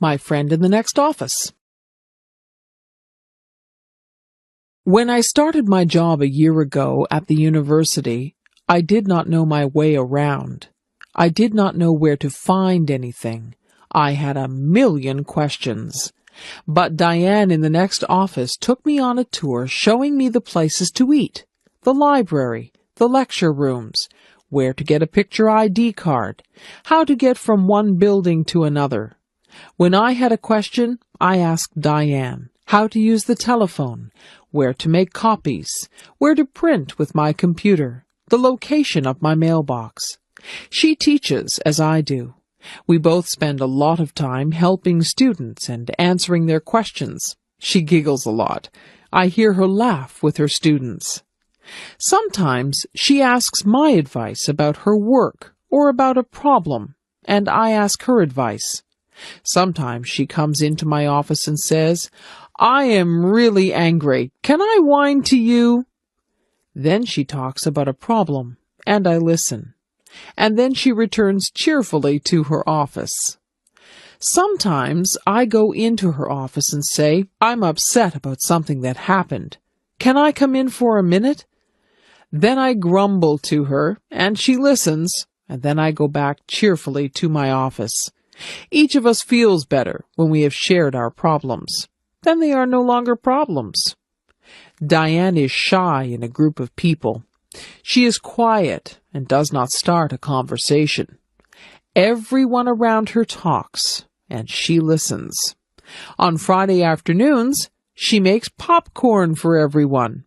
my friend in the next office. When I started my job a year ago at the university, I did not know my way around. I did not know where to find anything. I had a million questions. But Diane in the next office took me on a tour showing me the places to eat, the library, the lecture rooms, where to get a picture ID card, how to get from one building to another. When I had a question, I asked Diane how to use the telephone, where to make copies, where to print with my computer, the location of my mailbox. She teaches as I do. We both spend a lot of time helping students and answering their questions. She giggles a lot. I hear her laugh with her students. Sometimes she asks my advice about her work or about a problem, and I ask her advice. Sometimes she comes into my office and says, "I am really angry. Can I whine to you?" Then she talks about a problem, and I listen. And then she returns cheerfully to her office. Sometimes I go into her office and say, "I'm upset about something that happened. Can I come in for a minute?" Then I grumble to her, and she listens, and then I go back cheerfully to my office. Each of us feels better when we have shared our problems. Then they are no longer problems. Diane is shy in a group of people. She is quiet and does not start a conversation. Everyone around her talks, and she listens. On Friday afternoons, she makes popcorn for everyone.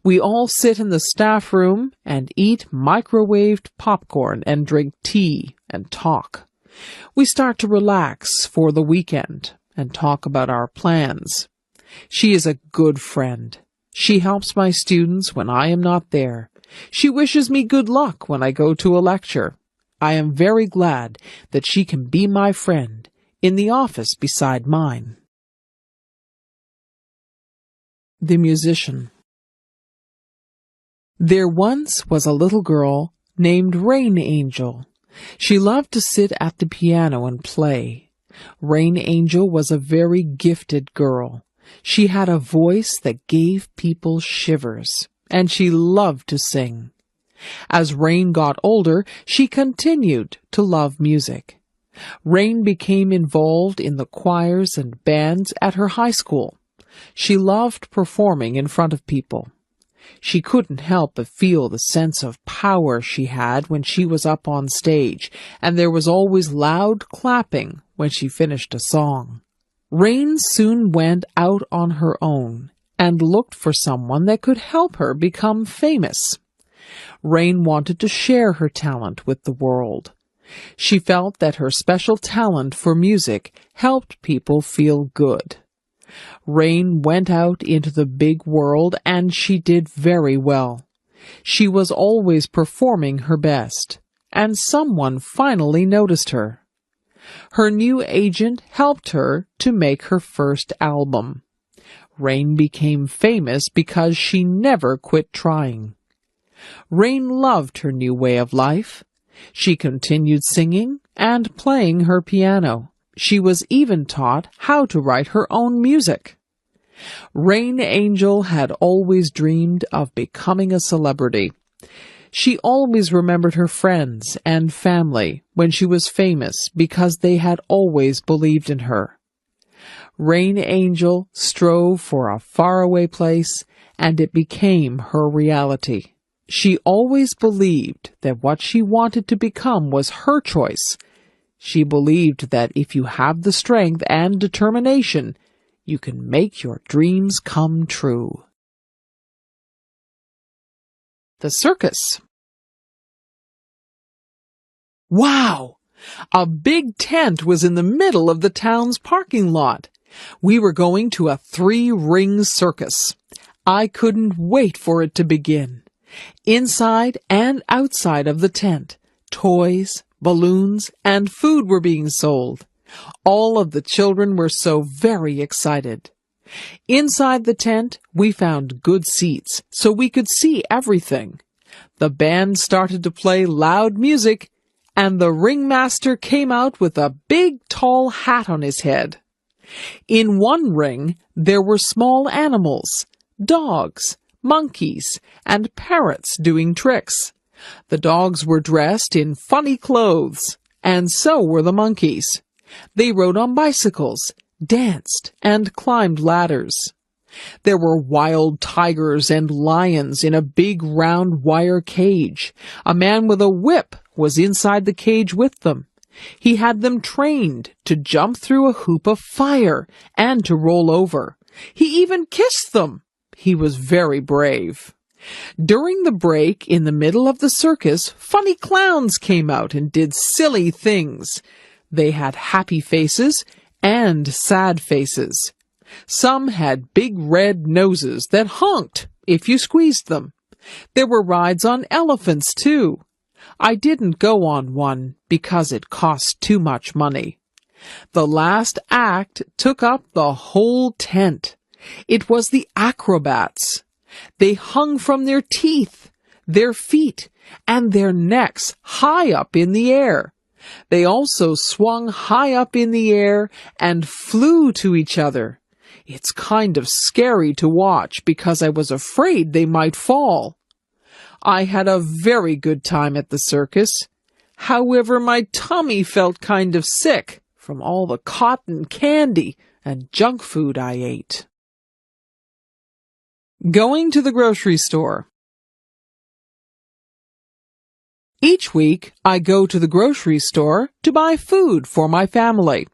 We all sit in the staff room and eat microwaved popcorn and drink tea and talk. We start to relax for the weekend and talk about our plans. She is a good friend. She helps my students when I am not there. She wishes me good luck when I go to a lecture. I am very glad that she can be my friend in the office beside mine. The Musician. There once was a little girl named Rain Angel. She loved to sit at the piano and play. Rain Angel was a very gifted girl. She had a voice that gave people shivers, and she loved to sing. As Rain got older, she continued to love music. Rain became involved in the choirs and bands at her high school. She loved performing in front of people. She couldn't help but feel the sense of power she had when she was up on stage, and there was always loud clapping when she finished a song. Rain soon went out on her own and looked for someone that could help her become famous. Rain wanted to share her talent with the world. She felt that her special talent for music helped people feel good. Rain went out into the big world, and she did very well. She was always performing her best, and someone finally noticed her. Her new agent helped her to make her first album. Rain became famous because she never quit trying. Rain loved her new way of life. She continued singing and playing her piano. She was even taught how to write her own music. Rain Angel had always dreamed of becoming a celebrity. She always remembered her friends and family when she was famous because they had always believed in her. Rain Angel strove for a faraway place, and it became her reality. She always believed that what she wanted to become was her choice. She believed that if you have the strength and determination, you can make your dreams come true. The circus. Wow! A big tent was in the middle of the town's parking lot. We were going to a 3-ring circus. I couldn't wait for it to begin. Inside and outside of the tent, toys, balloons, and food were being sold. All of the children were so very excited. Inside the tent, we found good seats so we could see everything. The band started to play loud music, and the ringmaster came out with a big tall hat on his head. In one ring there were small animals, dogs, monkeys, and parrots doing tricks. The dogs were dressed in funny clothes, and so were the monkeys. They rode on bicycles, danced, and climbed ladders. There were wild tigers and lions in a big round wire cage. A man with a whip was inside the cage with them. He had them trained to jump through a hoop of fire and to roll over. He even kissed them. He was very brave. During the break in the middle of the circus, funny clowns came out and did silly things. They had happy faces and sad faces. Some had big red noses that honked if you squeezed them. There were rides on elephants, too. I didn't go on one because it cost too much money. The last act took up the whole tent. It was the acrobats. They hung from their teeth, their feet, and their necks high up in the air. They also swung high up in the air and flew to each other. It's kind of scary to watch because I was afraid they might fall. I had a very good time at the circus. However, my tummy felt kind of sick from all the cotton candy and junk food I ate. Going to the grocery store. Each week, I go to the grocery store to buy food for my family.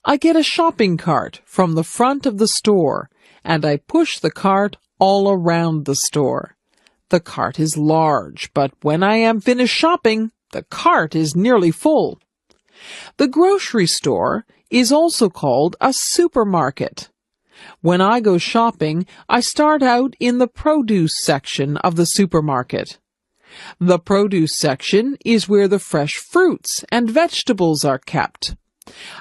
I get a shopping cart from the front of the store, and I push the cart all around the store. The cart is large, but when I am finished shopping, the cart is nearly full. The grocery store is also called a supermarket. When I go shopping, I start out in the produce section of the supermarket. The produce section is where the fresh fruits and vegetables are kept.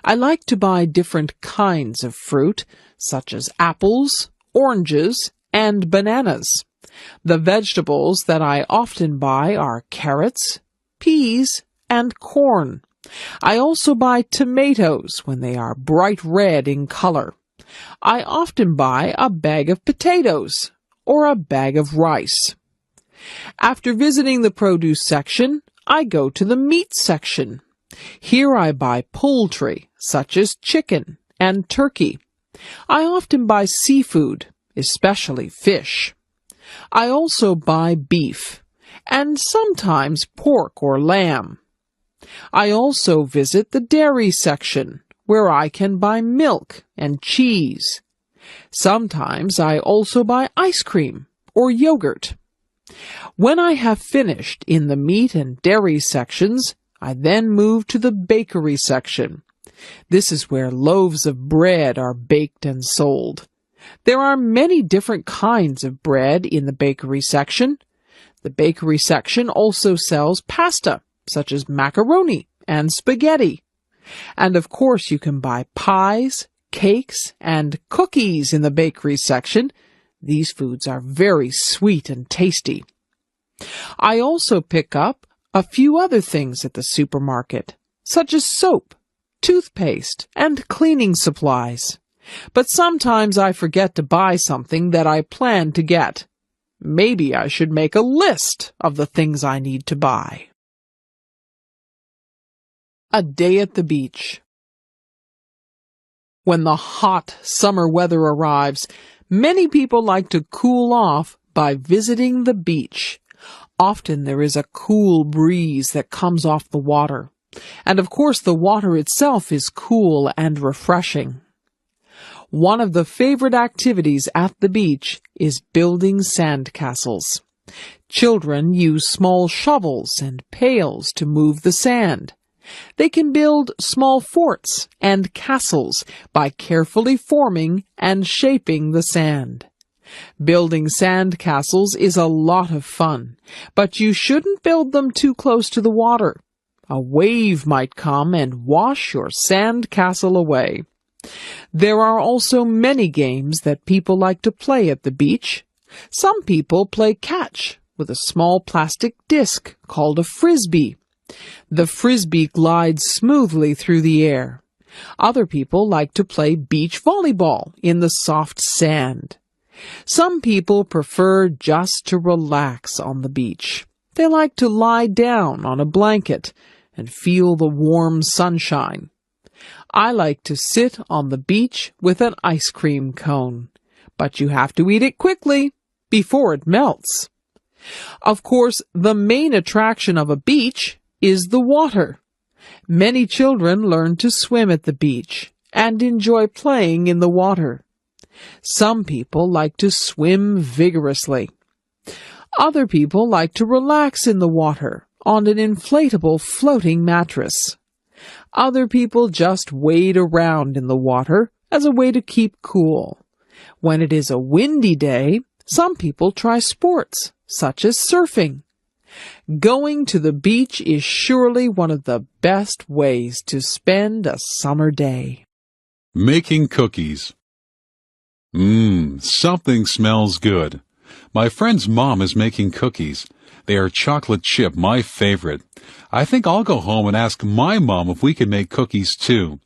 I like to buy different kinds of fruit, such as apples, oranges, and bananas. The vegetables that I often buy are carrots, peas, and corn. I also buy tomatoes when they are bright red in color. I often buy a bag of potatoes or a bag of rice. After visiting the produce section, I go to the meat section. Here I buy poultry, such as chicken and turkey. I often buy seafood, especially fish. I also buy beef, and sometimes pork or lamb. I also visit the dairy section, where I can buy milk and cheese. Sometimes I also buy ice cream or yogurt. When I have finished in the meat and dairy sections, I then move to the bakery section. This is where loaves of bread are baked and sold. There are many different kinds of bread in the bakery section. The bakery section also sells pasta, such as macaroni and spaghetti. And of course you can buy pies, cakes, and cookies in the bakery section. These foods are very sweet and tasty. I also pick up a few other things at the supermarket, such as soap, toothpaste, and cleaning supplies. But sometimes I forget to buy something that I plan to get. Maybe I should make a list of the things I need to buy. A day at the beach. When the hot summer weather arrives, many people like to cool off by visiting the beach. Often there is a cool breeze that comes off the water, and of course the water itself is cool and refreshing. One of the favorite activities at the beach is building sandcastles. Children use small shovels and pails to move the sand. They can build small forts and castles by carefully forming and shaping the sand. Building sand castles is a lot of fun, but you shouldn't build them too close to the water. A wave might come and wash your sand castle away. There are also many games that people like to play at the beach. Some people play catch with a small plastic disc called a frisbee. The frisbee glides smoothly through the air. Other people like to play beach volleyball in the soft sand. Some people prefer just to relax on the beach. They like to lie down on a blanket and feel the warm sunshine. I like to sit on the beach with an ice cream cone, but you have to eat it quickly before it melts. Of course, the main attraction of a beach is the water. Many children learn to swim at the beach and enjoy playing in the water. Some people like to swim vigorously. Other people like to relax in the water on an inflatable floating mattress. Other people just wade around in the water as a way to keep cool. When it is a windy day, some people try sports, such as surfing. Going to the beach is surely one of the best ways to spend a summer day. Making cookies. Something smells good. My friend's mom is making cookies. They are chocolate chip, my favorite. I think I'll go home and ask my mom if we can make cookies too.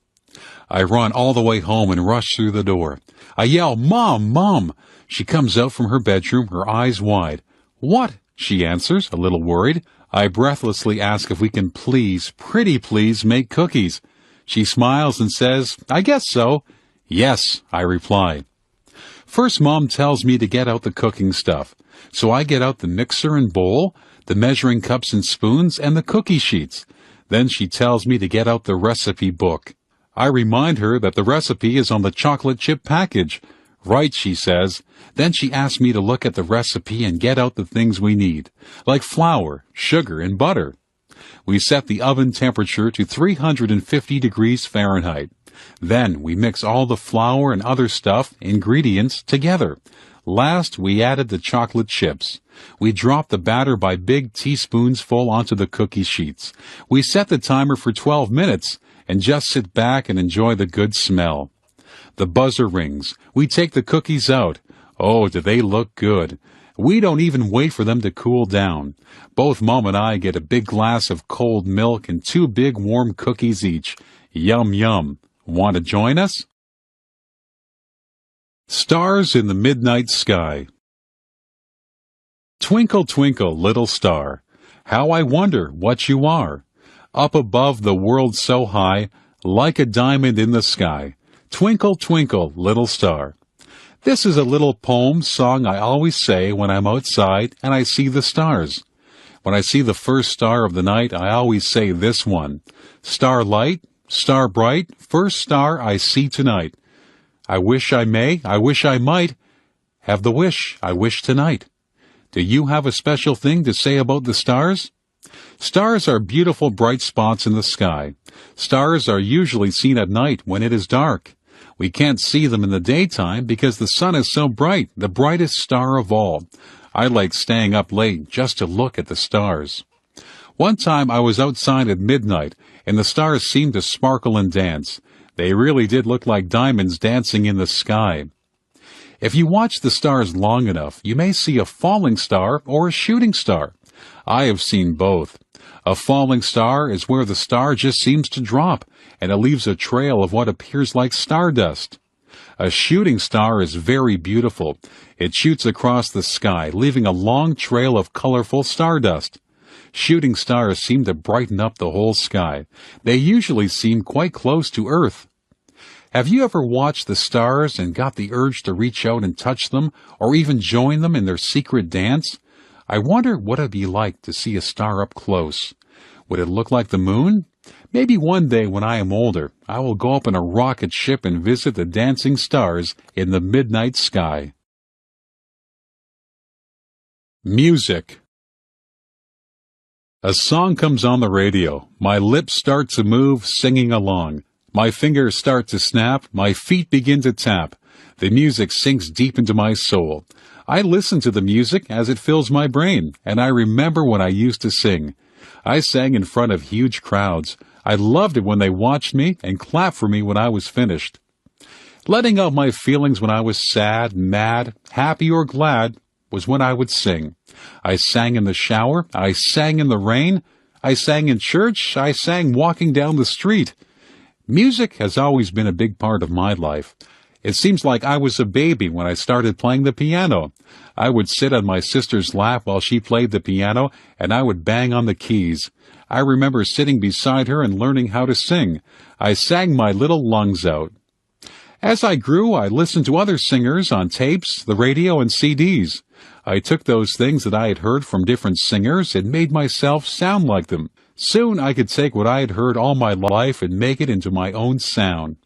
I run all the way home and rush through the door. I yell, "Mom, Mom!" She comes out from her bedroom, her eyes wide. "What?" she answers, a little worried. I breathlessly ask if we can pretty please, make cookies. She smiles and says, "I guess so." "Yes," I reply. First, Mom tells me to get out the cooking stuff. So I get out the mixer and bowl, the measuring cups and spoons, and the cookie sheets. Then she tells me to get out the recipe book. I remind her that the recipe is on the chocolate chip package. "Right," she says. Then she asks me to look at the recipe and get out the things we need, like flour, sugar, and butter. We set the oven temperature to 350 degrees Fahrenheit. Then we mix all the flour and other ingredients together. Last, we added the chocolate chips. We dropped the batter by big teaspoons full onto the cookie sheets. We set the timer for 12 minutes and just sit back and enjoy the good smell. The buzzer rings. We take the cookies out. Oh, do they look good. We don't even wait for them to cool down. Both Mom and I get a big glass of cold milk and 2 big warm cookies each. Yum, yum. Want to join us? Stars in the midnight sky. Twinkle, twinkle, little star, how I wonder what you are. Up above the world so high, like a diamond in the sky. Twinkle, twinkle, little star. This is a little poem song I always say when I'm outside and I see the stars. When I see the first star of the night, I always say this one. Starlight, star bright, first star I see tonight. I wish I may, I wish I might, have the wish I wish tonight. Do you have a special thing to say about the stars? Stars are beautiful bright spots in the sky. Stars are usually seen at night when it is dark. We can't see them in the daytime because the sun is so bright, the brightest star of all. I like staying up late just to look at the stars. One time I was outside at midnight, and the stars seemed to sparkle and dance. They really did look like diamonds dancing in the sky. If you watch the stars long enough, you may see a falling star or a shooting star. I have seen both. A falling star is where the star just seems to drop, and it leaves a trail of what appears like stardust. A shooting star is very beautiful. It shoots across the sky, leaving a long trail of colorful stardust. Shooting stars seem to brighten up the whole sky. They usually seem quite close to Earth. Have you ever watched the stars and got the urge to reach out and touch them, or even join them in their secret dance? I wonder what it'd be like to see a star up close. Would it look like the moon? Maybe one day when I am older, I will go up in a rocket ship and visit the dancing stars in the midnight sky. Music. A song comes on the radio. My lips start to move, singing along. My fingers start to snap. My feet begin to tap. The music sinks deep into my soul. I listen to the music as it fills my brain, and I remember when I used to sing. I sang in front of huge crowds. I loved it when they watched me and clapped for me when I was finished. Letting out my feelings when I was sad, mad, happy, or glad was when I would sing. I sang in the shower. I sang in the rain. I sang in church. I sang walking down the street. Music has always been a big part of my life. It seems like I was a baby when I started playing the piano. I would sit on my sister's lap while she played the piano, and I would bang on the keys. I remember sitting beside her and learning how to sing. I sang my little lungs out. As I grew, I listened to other singers on tapes, the radio, and CDs. I took those things that I had heard from different singers and made myself sound like them. Soon I could take what I had heard all my life and make it into my own sound.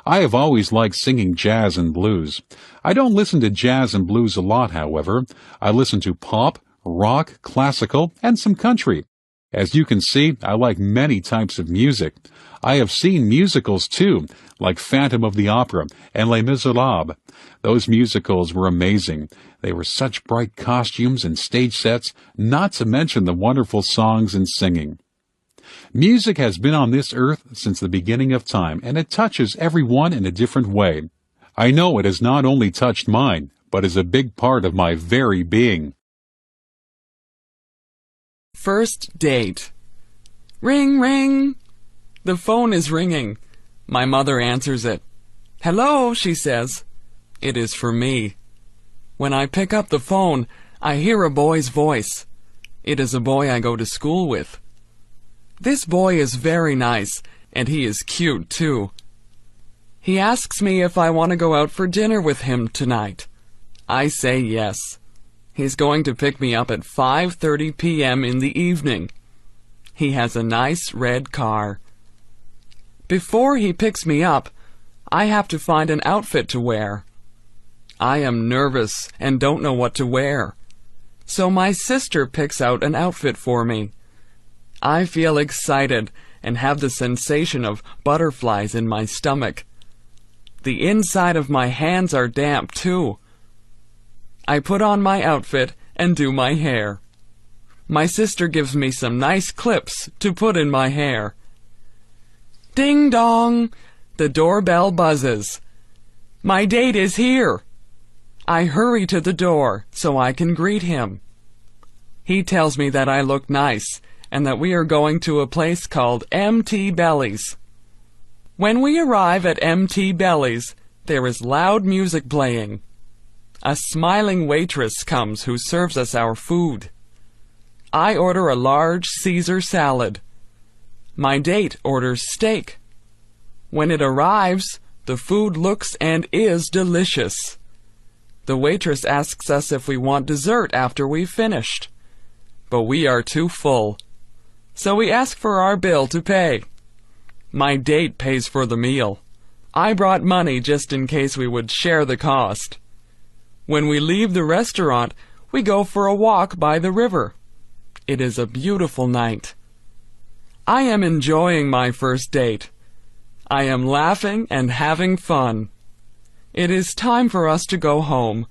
I have always liked singing jazz and blues. I don't listen to jazz and blues a lot, however. I listen to pop, rock, classical, and some country. As you can see, I like many types of music. I have seen musicals too, like Phantom of the Opera and Les Miserables. Those musicals were amazing. They were such bright costumes and stage sets, not to mention the wonderful songs and singing. Music has been on this earth since the beginning of time, and it touches everyone in a different way. I know it has not only touched mine, but is a big part of my very being. First date. Ring, ring. The phone is ringing. My mother answers it. Hello, she says. It is for me. When I pick up the phone, I hear a boy's voice. It is a boy I go to school with. This boy is very nice, and he is cute too. He asks me if I want to go out for dinner with him tonight. I say yes. He's going to pick me up at 5:30 p.m. in the evening. He has a nice red car. Before he picks me up, I have to find an outfit to wear. I am nervous and don't know what to wear. So my sister picks out an outfit for me. I feel excited and have the sensation of butterflies in my stomach. The inside of my hands are damp too. I put on my outfit and do my hair. My sister gives me some nice clips to put in my hair. Ding dong! The doorbell buzzes. My date is here. I hurry to the door so I can greet him. He tells me that I look nice and that we are going to a place called Mt. Belly's. When we arrive at Mt. Belly's, there is loud music playing. A smiling waitress comes who serves us our food. I order a large Caesar salad. My date orders steak. When it arrives, the food looks and is delicious. The waitress asks us if we want dessert after we've finished. But we are too full. So we ask for our bill to pay. My date pays for the meal. I brought money just in case we would share the cost. When we leave the restaurant, we go for a walk by the river. It is a beautiful night. I am enjoying my first date. I am laughing and having fun. It is time for us to go home.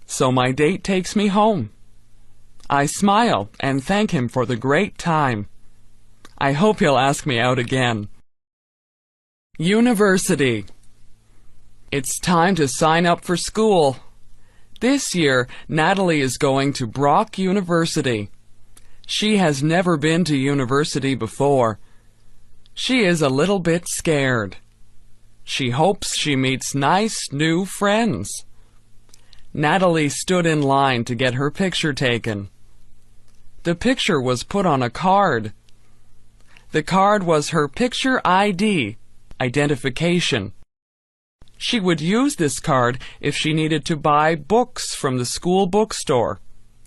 So my date takes me home. I smile and thank him for the great time. I hope he'll ask me out again. University. It's time to sign up for school. This year, Natalie is going to Brock University. She has never been to university before. She is a little bit scared. She hopes she meets nice new friends. Natalie stood in line to get her picture taken. The picture was put on a card. The card was her picture ID, identification. She would use this card if she needed to buy books from the school bookstore,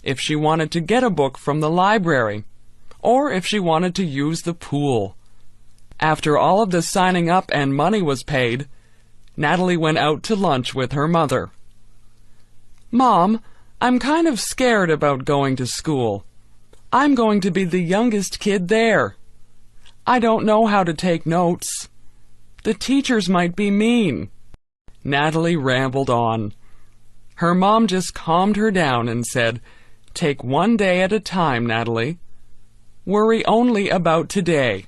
if she wanted to get a book from the library, or if she wanted to use the pool. After all of the signing up and money was paid, Natalie went out to lunch with her mother. Mom, I'm kind of scared about going to school. I'm going to be the youngest kid there. I don't know how to take notes. The teachers might be mean. Natalie rambled on. Her mom just calmed her down and said, "Take one day at a time, Natalie. Worry only about today."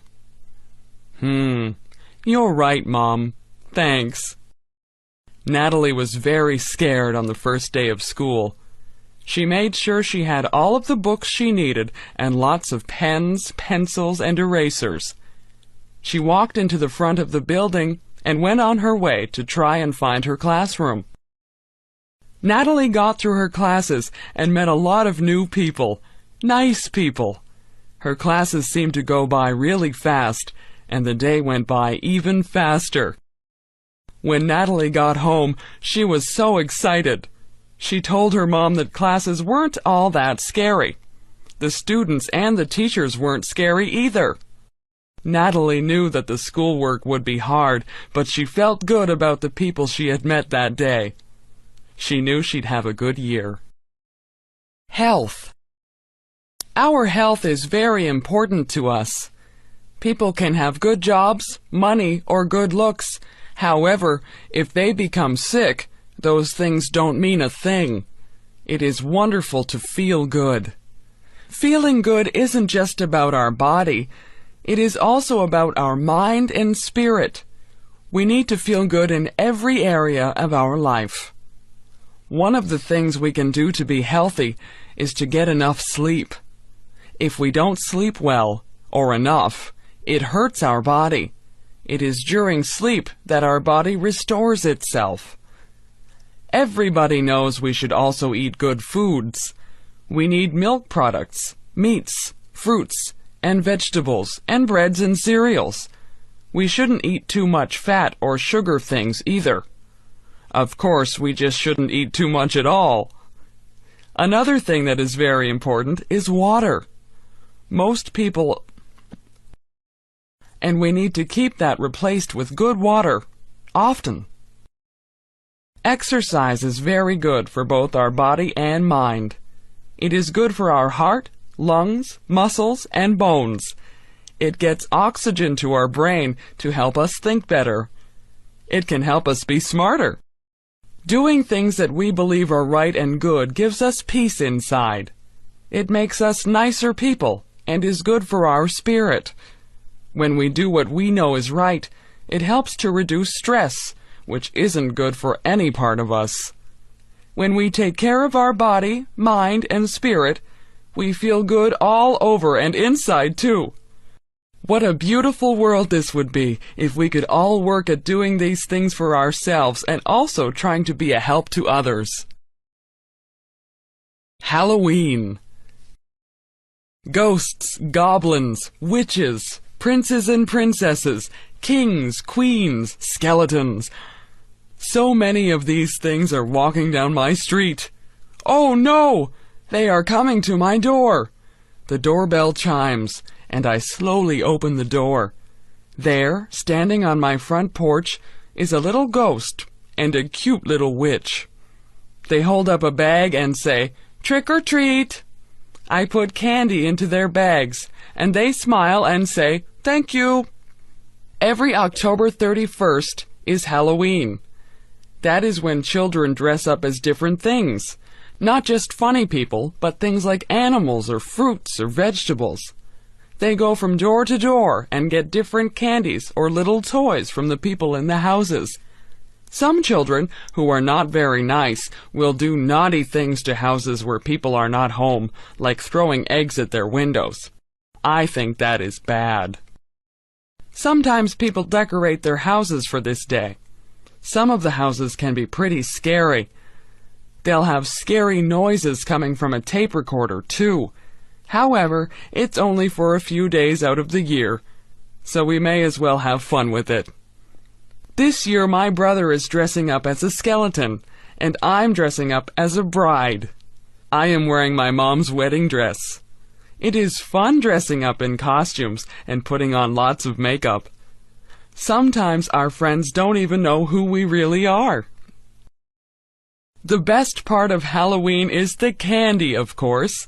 You're right, Mom. Thanks. Natalie was very scared on the first day of school. She made sure she had all of the books she needed and lots of pens, pencils, and erasers. She walked into the front of the building and went on her way to try and find her classroom. Natalie got through her classes and met a lot of new people, nice people. Her classes seemed to go by really fast, and the day went by even faster. When Natalie got home, she was so excited. She told her mom that classes weren't all that scary. The students and the teachers weren't scary either. Natalie knew that the schoolwork would be hard, but she felt good about the people she had met that day. She knew she'd have a good year. Health. Our health is very important to us. People can have good jobs, money, or good looks. However, if they become sick, those things don't mean a thing. It is wonderful to feel good. Feeling good isn't just about our body. It is also about our mind and spirit. We need to feel good in every area of our life. One of the things we can do to be healthy is to get enough sleep. If we don't sleep well, or enough, it hurts our body. It is during sleep that our body restores itself. Everybody knows we should also eat good foods. We need milk products, meats, fruits, and vegetables, and breads and cereals. We shouldn't eat too much fat or sugar things either. Of course, we just shouldn't eat too much at all. Another thing that is very important is water. Most people... And we need to keep that replaced with good water, often. Exercise is very good for both our body and mind. It is good for our heart, lungs, muscles, and bones. It gets oxygen to our brain to help us think better. It can help us be smarter. Doing things that we believe are right and good gives us peace inside. It makes us nicer people and is good for our spirit. When we do what we know is right, it helps to reduce stress, which isn't good for any part of us. When we take care of our body, mind, and spirit, we feel good all over and inside too. What a beautiful world this would be if we could all work at doing these things for ourselves and also trying to be a help to others. Halloween. Ghosts, goblins, witches, princes and princesses, kings, queens, skeletons. So many of these things are walking down my street. Oh no! They are coming to my door. The doorbell chimes, and I slowly open the door. There, standing on my front porch, is a little ghost and a cute little witch. They hold up a bag and say, "Trick or treat." I put candy into their bags, and they smile and say, "Thank you." Every October 31st is Halloween. That is when children dress up as different things. Not just funny people, but things like animals or fruits or vegetables. They go from door to door and get different candies or little toys from the people in the houses. Some children, who are not very nice, will do naughty things to houses where people are not home, like throwing eggs at their windows. I think that is bad. Sometimes people decorate their houses for this day. Some of the houses can be pretty scary. They'll have scary noises coming from a tape recorder, too. However, it's only for a few days out of the year, so we may as well have fun with it. This year my brother is dressing up as a skeleton, and I'm dressing up as a bride. I am wearing my mom's wedding dress. It is fun dressing up in costumes and putting on lots of makeup. Sometimes our friends don't even know who we really are. The best part of Halloween is the candy, of course.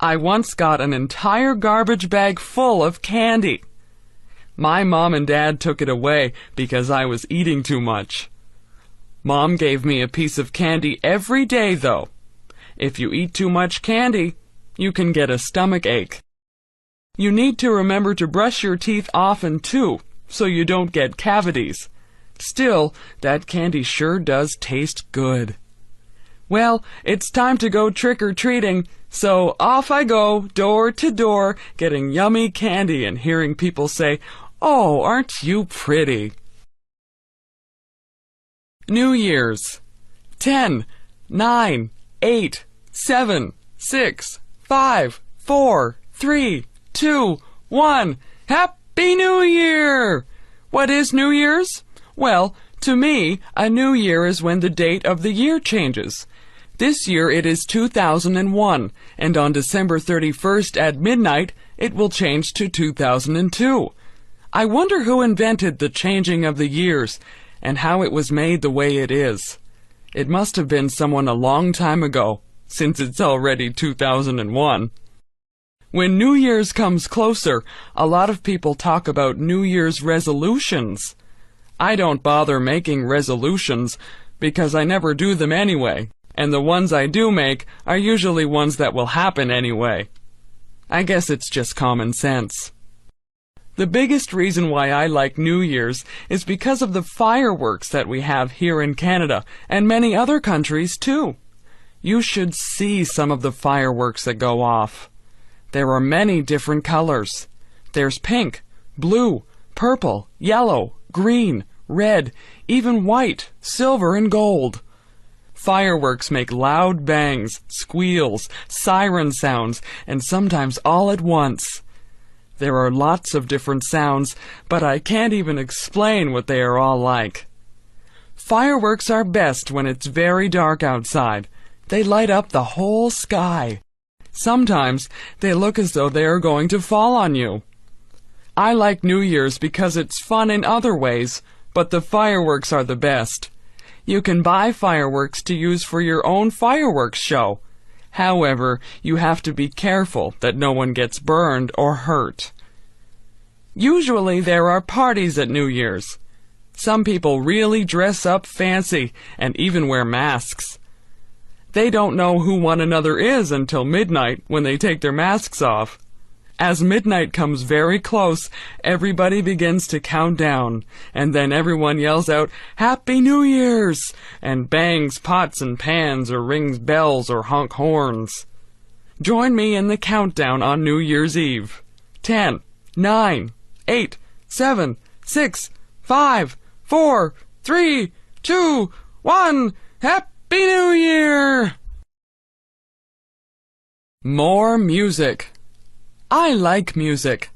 I once got an entire garbage bag full of candy. My mom and dad took it away because I was eating too much. Mom gave me a piece of candy every day, though. If you eat too much candy, you can get a stomach ache. You need to remember to brush your teeth often, too, so you don't get cavities. Still, that candy sure does taste good. Well, it's time to go trick-or-treating, so off I go, door to door, getting yummy candy and hearing people say, "Oh, aren't you pretty?" New Year's. 10, 9, 8, 7, 6, 5, 4, 3, 2, 1. Happy New Year! What is New Year's? Well, to me, a new year is when the date of the year changes. This year it is 2001, and on December 31st at midnight, it will change to 2002. I wonder who invented the changing of the years, and how it was made the way it is. It must have been someone a long time ago, since it's already 2001. When New Year's comes closer, a lot of people talk about New Year's resolutions. I don't bother making resolutions, because I never do them anyway, and the ones I do make are usually ones that will happen anyway. I guess it's just common sense. The biggest reason why I like New Year's is because of the fireworks that we have here in Canada, and many other countries too. You should see some of the fireworks that go off. There are many different colors. There's pink, blue, purple, yellow, green, red, even white, silver, and gold. Fireworks make loud bangs, squeals, siren sounds, and sometimes all at once. There are lots of different sounds, but I can't even explain what they are all like. Fireworks are best when it's very dark outside. They light up the whole sky. Sometimes they look as though they are going to fall on you. I like New Year's because it's fun in other ways, but the fireworks are the best. You can buy fireworks to use for your own fireworks show. However, you have to be careful that no one gets burned or hurt. Usually there are parties at New Year's. Some people really dress up fancy and even wear masks. They don't know who one another is until midnight when they take their masks off. As midnight comes very close, everybody begins to count down, and then everyone yells out, "Happy New Year's!" and bangs pots and pans or rings bells or honk horns. Join me in the countdown on New Year's Eve. 10, 9, 8, 7, 6, 5, 4, 3, 2, 1. Happy New Year! More music. I like music.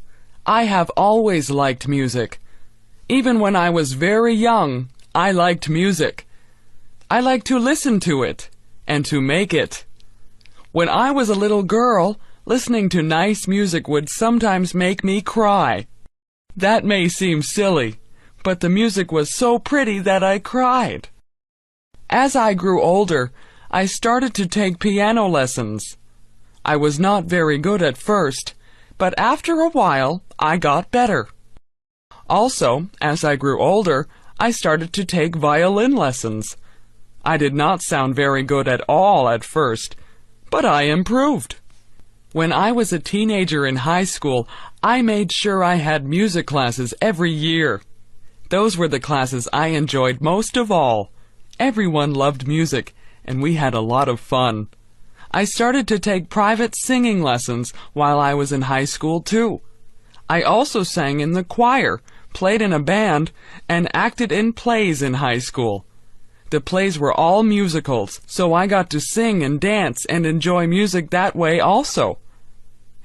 I have always liked music. Even when I was very young, I liked music. I like to listen to it and to make it. When I was a little girl, listening to nice music would sometimes make me cry. That may seem silly, but the music was so pretty that I cried. As I grew older, I started to take piano lessons. I was not very good at first, but after a while, I got better. Also, as I grew older, I started to take violin lessons. I did not sound very good at all at first, but I improved. When I was a teenager in high school, I made sure I had music classes every year. Those were the classes I enjoyed most of all. Everyone loved music, and we had a lot of fun. I started to take private singing lessons while I was in high school, too. I also sang in the choir, played in a band, and acted in plays in high school. The plays were all musicals, so I got to sing and dance and enjoy music that way also.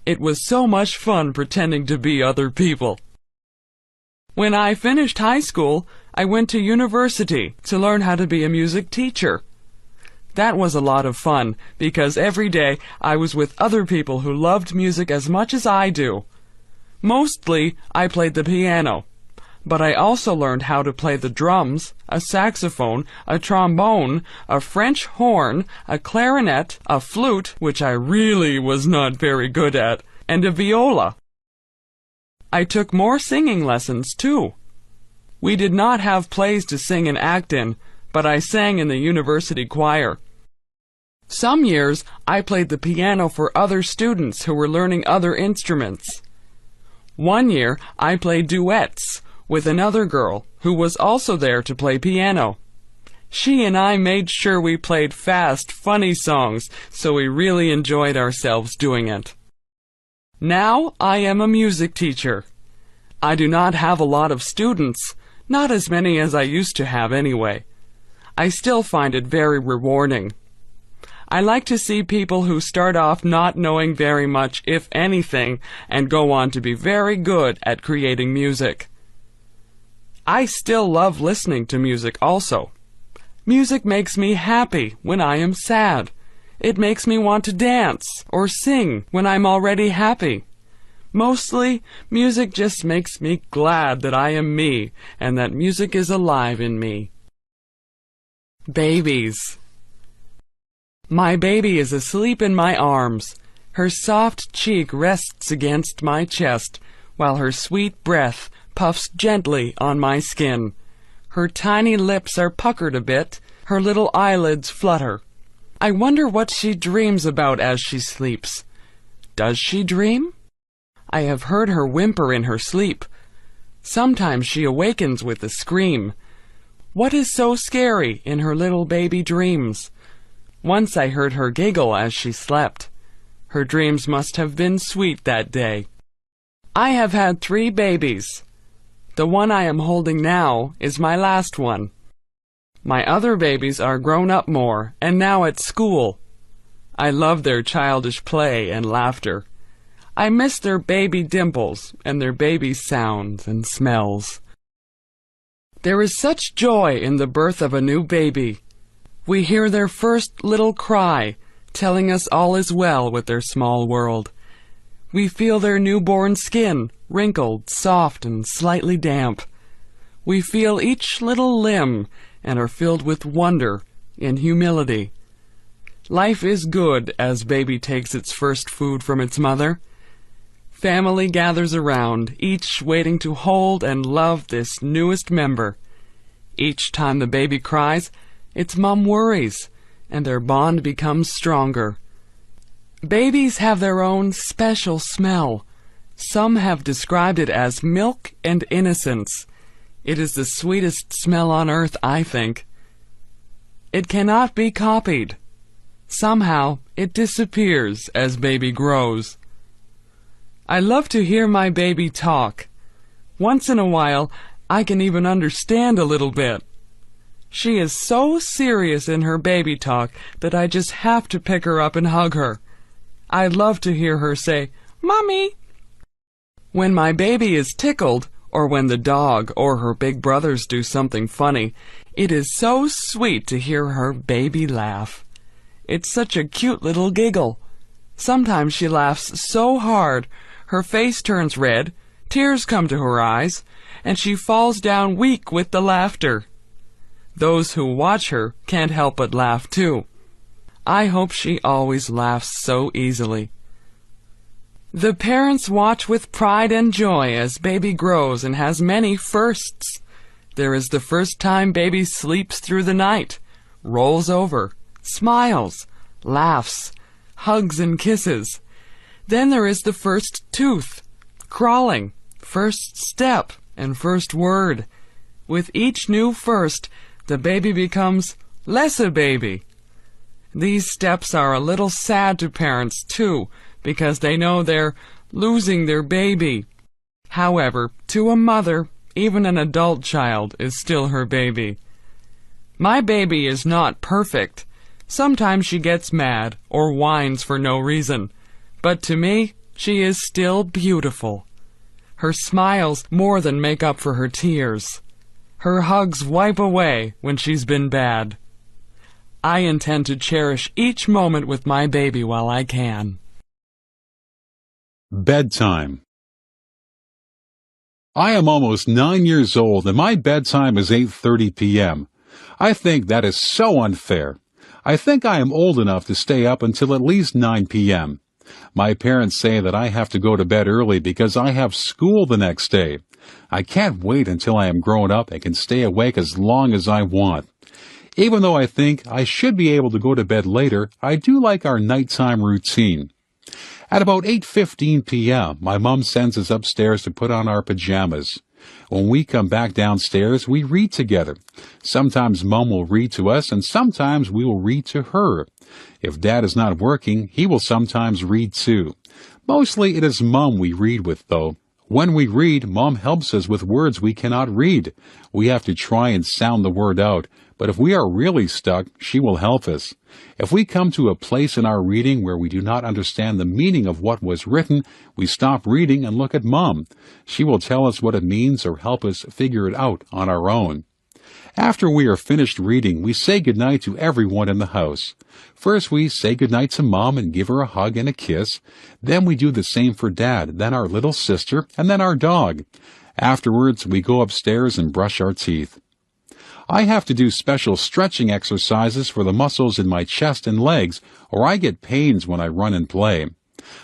It was so much fun pretending to be other people. When I finished high school, I went to university to learn how to be a music teacher. That was a lot of fun, because every day I was with other people who loved music as much as I do. Mostly, I played the piano, but I also learned how to play the drums, a saxophone, a trombone, a French horn, a clarinet, a flute, which I really was not very good at, and a viola. I took more singing lessons, too. We did not have plays to sing and act in, but I sang in the university choir. Some years, I played the piano for other students who were learning other instruments. One year, I played duets with another girl who was also there to play piano. She and I made sure we played fast, funny songs, so we really enjoyed ourselves doing it. Now I am a music teacher. I do not have a lot of students, not as many as I used to have anyway. I still find it very rewarding. I like to see people who start off not knowing very much, if anything, and go on to be very good at creating music. I still love listening to music also. Music makes me happy when I am sad. It makes me want to dance or sing when I'm already happy. Mostly, music just makes me glad that I am me and that music is alive in me. Babies. My baby is asleep in my arms. Her soft cheek rests against my chest, while her sweet breath puffs gently on my skin. Her tiny lips are puckered a bit, her little eyelids flutter. I wonder what she dreams about as she sleeps. Does she dream? I have heard her whimper in her sleep. Sometimes she awakens with a scream. What is so scary in her little baby dreams? Once I heard her giggle as she slept. Her dreams must have been sweet that day. I have had 3 babies. The one I am holding now is my last one. My other babies are grown up more and now at school. I love their childish play and laughter. I miss their baby dimples and their baby sounds and smells. There is such joy in the birth of a new baby. We hear their first little cry, telling us all is well with their small world. We feel their newborn skin, wrinkled, soft, and slightly damp. We feel each little limb and are filled with wonder and humility. Life is good as baby takes its first food from its mother. Family gathers around, each waiting to hold and love this newest member. Each time the baby cries, its mom worries, and their bond becomes stronger. Babies have their own special smell. Some have described it as milk and innocence. It is the sweetest smell on earth, I think. It cannot be copied. Somehow it disappears as baby grows. I love to hear my baby talk. Once in a while, I can even understand a little bit. She is so serious in her baby talk that I just have to pick her up and hug her. I love to hear her say, "Mommy." When my baby is tickled, or when the dog or her big brothers do something funny, it is so sweet to hear her baby laugh. It's such a cute little giggle. Sometimes she laughs so hard, her face turns red, tears come to her eyes, and she falls down weak with the laughter. Those who watch her can't help but laugh too. I hope she always laughs so easily. The parents watch with pride and joy as baby grows and has many firsts. There is the first time baby sleeps through the night, rolls over, smiles, laughs, hugs and kisses. Then there is the first tooth, crawling, first step, and first word. With each new first, the baby becomes less a baby. These steps are a little sad to parents, too, because they know they're losing their baby. However, to a mother, even an adult child is still her baby. My baby is not perfect. Sometimes she gets mad or whines for no reason. But to me, she is still beautiful. Her smiles more than make up for her tears. Her hugs wipe away when she's been bad. I intend to cherish each moment with my baby while I can. Bedtime. I am almost 9 years old and my bedtime is 8:30 p.m. I think that is so unfair. I think I am old enough to stay up until at least 9 p.m. My parents say that I have to go to bed early because I have school the next day. I can't wait until I am grown up and can stay awake as long as I want. Even though I think I should be able to go to bed later, I do like our nighttime routine. At about 8:15 p.m., my mom sends us upstairs to put on our pajamas. When we come back downstairs, we read together. Sometimes Mom will read to us, and sometimes we will read to her. If Dad is not working, he will sometimes read too. Mostly it is Mom we read with, though. When we read, Mom helps us with words we cannot read. We have to try and sound the word out, but if we are really stuck, she will help us. If we come to a place in our reading where we do not understand the meaning of what was written, we stop reading and look at Mom. She will tell us what it means or help us figure it out on our own. After we are finished reading, we say goodnight to everyone in the house. First, we say goodnight to Mom and give her a hug and a kiss. Then we do the same for Dad, then our little sister, and then our dog. Afterwards, we go upstairs and brush our teeth. I have to do special stretching exercises for the muscles in my chest and legs, or I get pains when I run and play.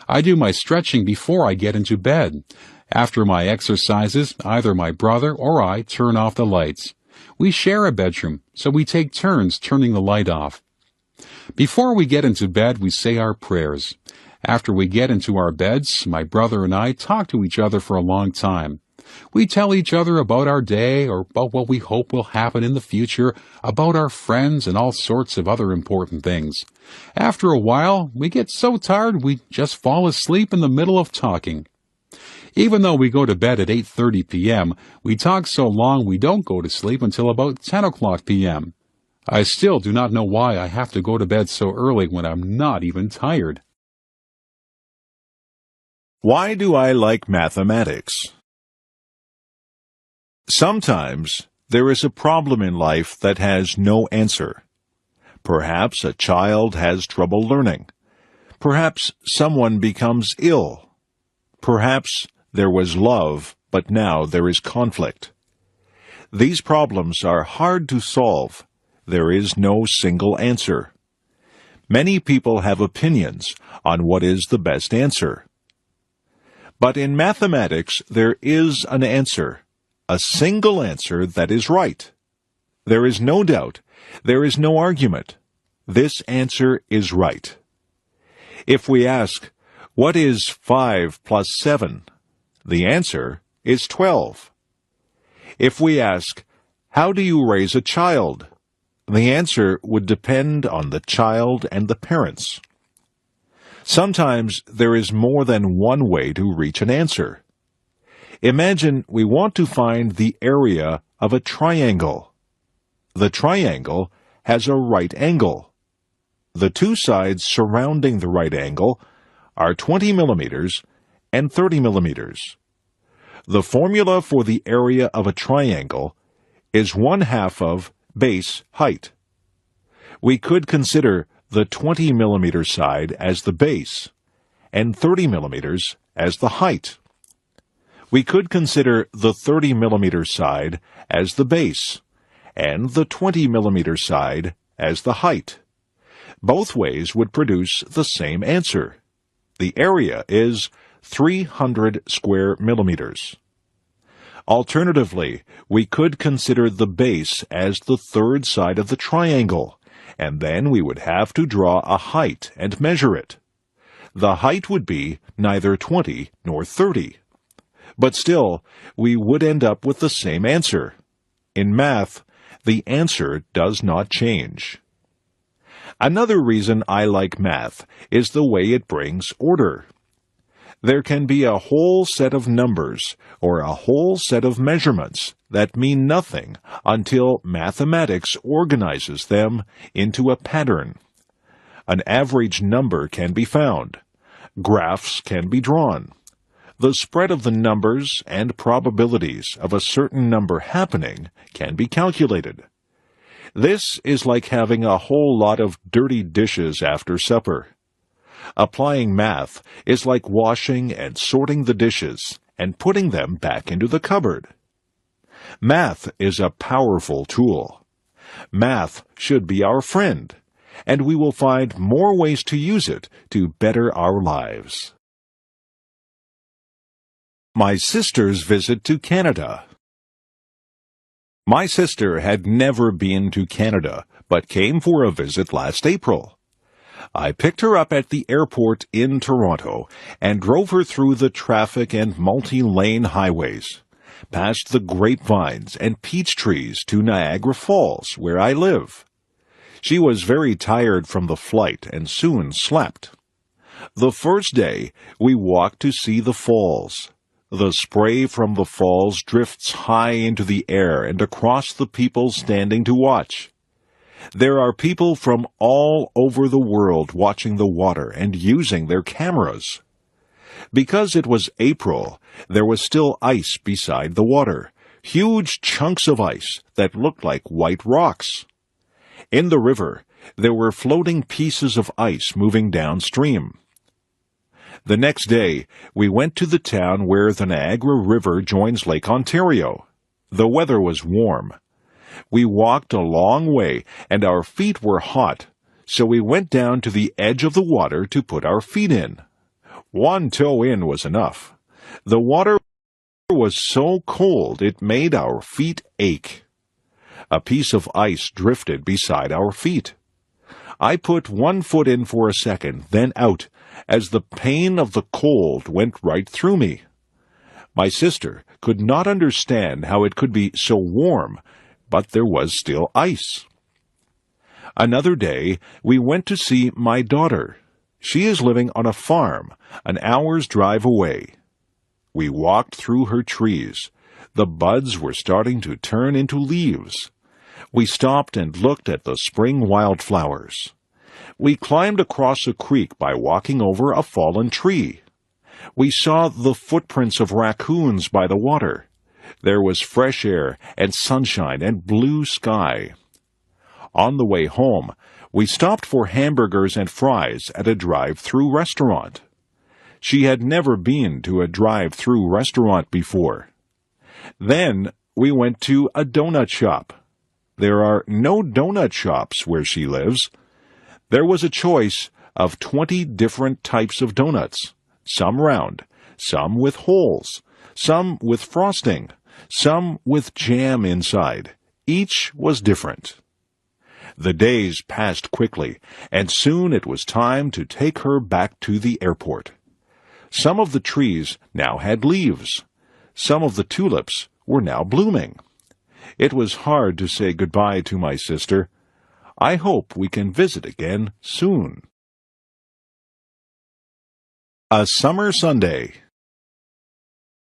I do my stretching before I get into bed. After my exercises, either my brother or I turn off the lights. We share a bedroom, so we take turns turning the light off. Before we get into bed, we say our prayers. After we get into our beds, my brother and I talk to each other for a long time. We tell each other about our day or about what we hope will happen in the future, about our friends and all sorts of other important things. After a while, we get so tired we just fall asleep in the middle of talking. Even though we go to bed at 8:30 p.m., we talk so long we don't go to sleep until about 10 o'clock p.m. I still do not know why I have to go to bed so early when I'm not even tired. Why do I like mathematics? Sometimes there is a problem in life that has no answer. Perhaps a child has trouble learning. Perhaps someone becomes ill. Perhaps there was love, but now there is conflict. These problems are hard to solve. There is no single answer. Many people have opinions on what is the best answer. But in mathematics, there is an answer, a single answer that is right. There is no doubt. There is no argument. This answer is right. If we ask, what is 5 plus 7? The answer is 12. If we ask, how do you raise a child? The answer would depend on the child and the parents. Sometimes there is more than one way to reach an answer. Imagine we want to find the area of a triangle. The triangle has a right angle. The two sides surrounding the right angle are 20 millimeters and 30 millimeters. The formula for the area of a triangle is 1/2 of base height. We could consider the 20 millimeter side as the base and 30 millimeters as the height. We could consider the 30 millimeter side as the base and the 20 millimeter side as the height. Both ways would produce the same answer. The area is 300 square millimeters. Alternatively, we could consider the base as the third side of the triangle, and then we would have to draw a height and measure it. The height would be neither 20 nor 30. But still, we would end up with the same answer. In math, the answer does not change. Another reason I like math is the way it brings order. There can be a whole set of numbers or a whole set of measurements that mean nothing until mathematics organizes them into a pattern. An average number can be found. Graphs can be drawn. The spread of the numbers and probabilities of a certain number happening can be calculated. This is like having a whole lot of dirty dishes after supper. Applying math is like washing and sorting the dishes and putting them back into the cupboard. Math is a powerful tool. Math should be our friend, and we will find more ways to use it to better our lives. My sister's visit to Canada. My sister had never been to Canada, but came for a visit last April. I picked her up at the airport in Toronto and drove her through the traffic and multi-lane highways. past the grapevines and peach trees to Niagara Falls, where I live. She was very tired from the flight and soon slept. The first day, we walked to see the falls. The spray from the falls drifts high into the air and across the people standing to watch. There are people from all over the world watching the water and using their cameras. Because it was April, there was still ice beside the water, huge chunks of ice that looked like white rocks. In the river, there were floating pieces of ice moving downstream. The next day, we went to the town where the Niagara River joins Lake Ontario. The weather was warm. We walked a long way, and our feet were hot, so we went down to the edge of the water to put our feet in. One toe in was enough. The water was so cold it made our feet ache. A piece of ice drifted beside our feet. I put one foot in for a second, then out, as the pain of the cold went right through me. My sister could not understand how it could be so warm, but there was still ice. Another day, we went to see my daughter. She is living on a farm, an hour's drive away. We walked through her trees. The buds were starting to turn into leaves. We stopped and looked at the spring wildflowers. We climbed across a creek by walking over a fallen tree. We saw the footprints of raccoons by the water. There was fresh air and sunshine and blue sky. On the way home, we stopped for hamburgers and fries at a drive-through restaurant. She had never been to a drive-through restaurant before. Then we went to a donut shop. There are no donut shops where she lives. There was a choice of 20 different types of donuts, some round, some with holes, some with frosting, some with jam inside. Each was different. The days passed quickly, and soon it was time to take her back to the airport. Some of the trees now had leaves. Some of the tulips were now blooming. It was hard to say goodbye to my sister. I hope we can visit again soon. A Summer Sunday.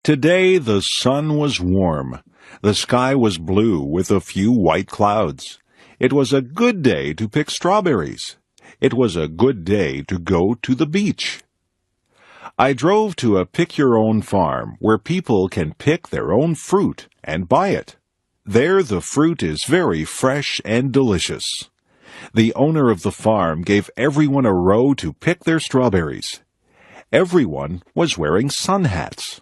Today the sun was warm. The sky was blue with a few white clouds. It was a good day to pick strawberries. It was a good day to go to the beach. I drove to a pick-your-own farm where people can pick their own fruit and buy it. There the fruit is very fresh and delicious. The owner of the farm gave everyone a row to pick their strawberries. Everyone was wearing sun hats.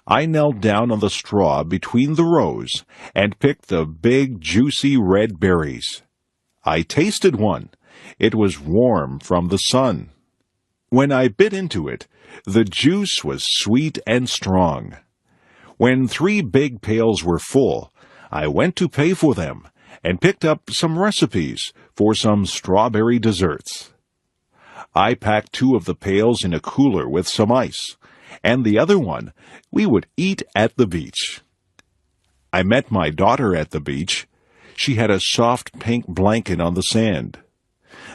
I knelt down on the straw between the rows and picked the big, juicy red berries. I tasted one. It was warm from the sun. When I bit into it, the juice was sweet and strong. When 3 big pails were full, I went to pay for them and picked up some recipes for some strawberry desserts. I packed 2 of the pails in a cooler with some ice, and the other one we would eat at the beach. I met my daughter at the beach. She had a soft pink blanket on the sand.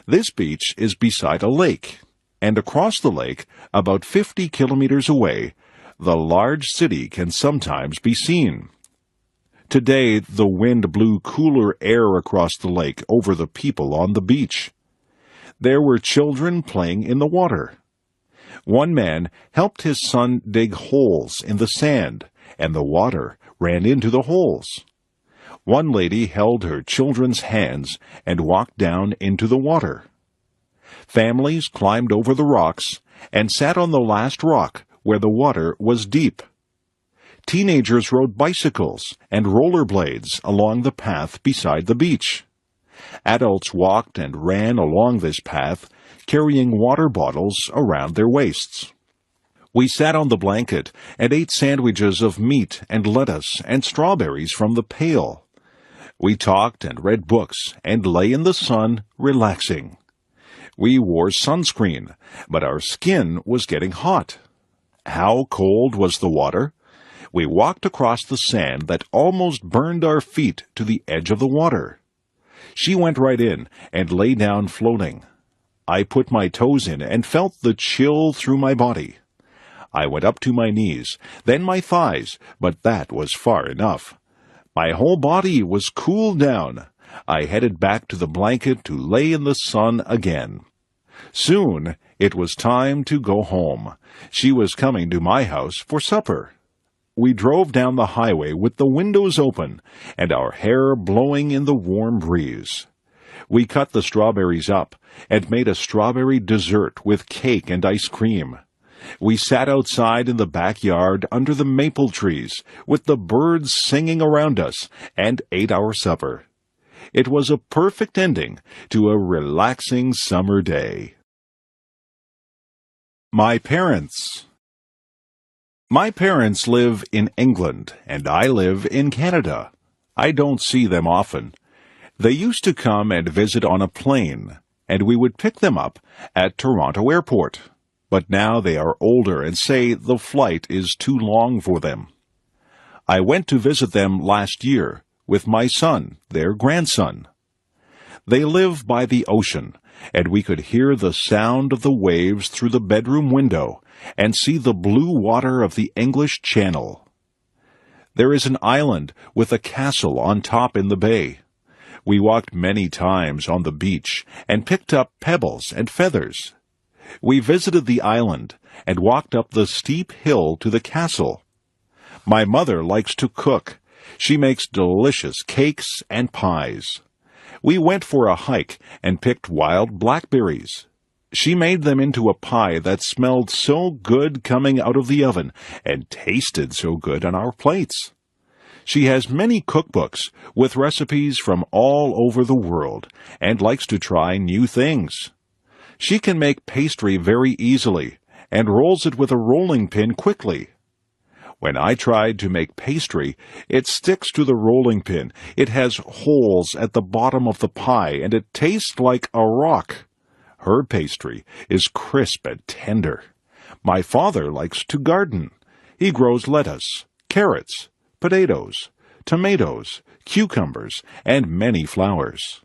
This beach is beside a lake, and across the lake, about 50 kilometers away, the large city can sometimes be seen. Today, the wind blew cooler air across the lake over the people on the beach. There were children playing in the water. One man helped his son dig holes in the sand, and the water ran into the holes. One lady held her children's hands and walked down into the water. Families climbed over the rocks and sat on the last rock where the water was deep. Teenagers rode bicycles and rollerblades along the path beside the beach. Adults walked and ran along this path, carrying water bottles around their waists. We sat on the blanket and ate sandwiches of meat and lettuce and strawberries from the pail. We talked and read books and lay in the sun, relaxing. We wore sunscreen, but our skin was getting hot. How cold was the water? We walked across the sand that almost burned our feet to the edge of the water. She went right in and lay down floating. I put my toes in and felt the chill through my body. I went up to my knees, then my thighs, but that was far enough. My whole body was cooled down. I headed back to the blanket to lay in the sun again. Soon it was time to go home. She was coming to my house for supper. We drove down the highway with the windows open and our hair blowing in the warm breeze. We cut the strawberries up and made a strawberry dessert with cake and ice cream. We sat outside in the backyard under the maple trees with the birds singing around us and ate our supper. It was a perfect ending to a relaxing summer day. My parents. My parents live in England, and I live in Canada. I don't see them often. They used to come and visit on a plane, and we would pick them up at Toronto Airport. But now they are older and say the flight is too long for them. I went to visit them last year with my son, their grandson. They live by the ocean, and we could hear the sound of the waves through the bedroom window and see the blue water of the English Channel. There is an island with a castle on top in the bay. We walked many times on the beach and picked up pebbles and feathers. We visited the island and walked up the steep hill to the castle. My mother likes to cook. She makes delicious cakes and pies. We went for a hike and picked wild blackberries. She made them into a pie that smelled so good coming out of the oven and tasted so good on our plates. She has many cookbooks with recipes from all over the world and likes to try new things. She can make pastry very easily and rolls it with a rolling pin quickly. When I tried to make pastry, it sticks to the rolling pin. It has holes at the bottom of the pie, and it tastes like a rock. Her pastry is crisp and tender. My father likes to garden. He grows lettuce, carrots, potatoes, tomatoes, cucumbers, and many flowers.